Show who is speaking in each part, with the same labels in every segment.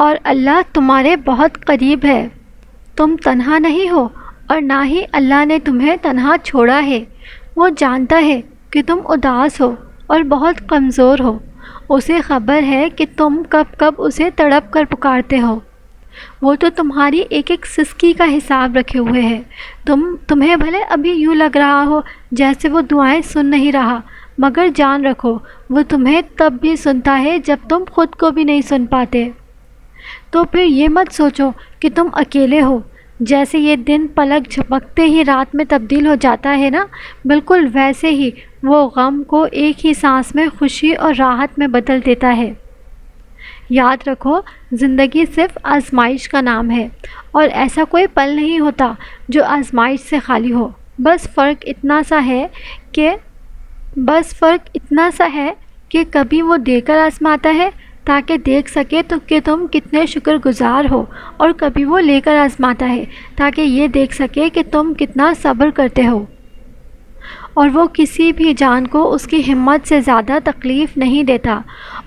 Speaker 1: اور اللہ تمہارے بہت قریب ہے، تم تنہا نہیں ہو اور نہ ہی اللہ نے تمہیں تنہا چھوڑا ہے۔ وہ جانتا ہے کہ تم اداس ہو اور بہت کمزور ہو، اسے خبر ہے کہ تم کب کب اسے تڑپ کر پکارتے ہو۔ وہ تو تمہاری ایک ایک سسکی کا حساب رکھے ہوئے ہے۔ تمہیں بھلے ابھی یوں لگ رہا ہو جیسے وہ دعائیں سن نہیں رہا، مگر جان رکھو وہ تمہیں تب بھی سنتا ہے جب تم خود کو بھی نہیں سن پاتے۔ تو پھر یہ مت سوچو کہ تم اکیلے ہو، جیسے یہ دن پلک جھپکتے ہی رات میں تبدیل ہو جاتا ہے نا، بالکل ویسے ہی وہ غم کو ایک ہی سانس میں خوشی اور راحت میں بدل دیتا ہے۔ یاد رکھو زندگی صرف آزمائش کا نام ہے، اور ایسا کوئی پل نہیں ہوتا جو آزمائش سے خالی ہو۔ بس فرق اتنا سا ہے کہ کبھی وہ دے کر آزماتا ہے تاکہ دیکھ سکے تو کہ تم کتنے شکر گزار ہو، اور کبھی وہ لے کر آزماتا ہے تاکہ یہ دیکھ سکے کہ تم کتنا صبر کرتے ہو۔ اور وہ کسی بھی جان کو اس کی ہمت سے زیادہ تکلیف نہیں دیتا،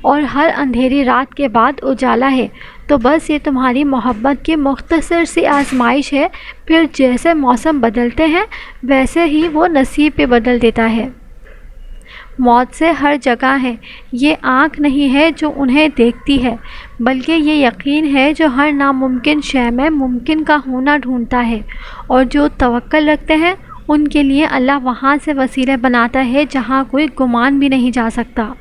Speaker 1: اور ہر اندھیری رات کے بعد اجالا ہے۔ تو بس یہ تمہاری محبت کی مختصر سی آزمائش ہے، پھر جیسے موسم بدلتے ہیں ویسے ہی وہ نصیب بھی بدل دیتا ہے۔ موت سے ہر جگہ ہے، یہ آنکھ نہیں ہے جو انہیں دیکھتی ہے، بلکہ یہ یقین ہے جو ہر ناممکن شے میں ممکن کا ہونا ڈھونڈتا ہے، اور جو توکل رکھتے ہیں ان کے لیے اللہ وہاں سے وسیلے بناتا ہے جہاں کوئی گمان بھی نہیں جا سکتا۔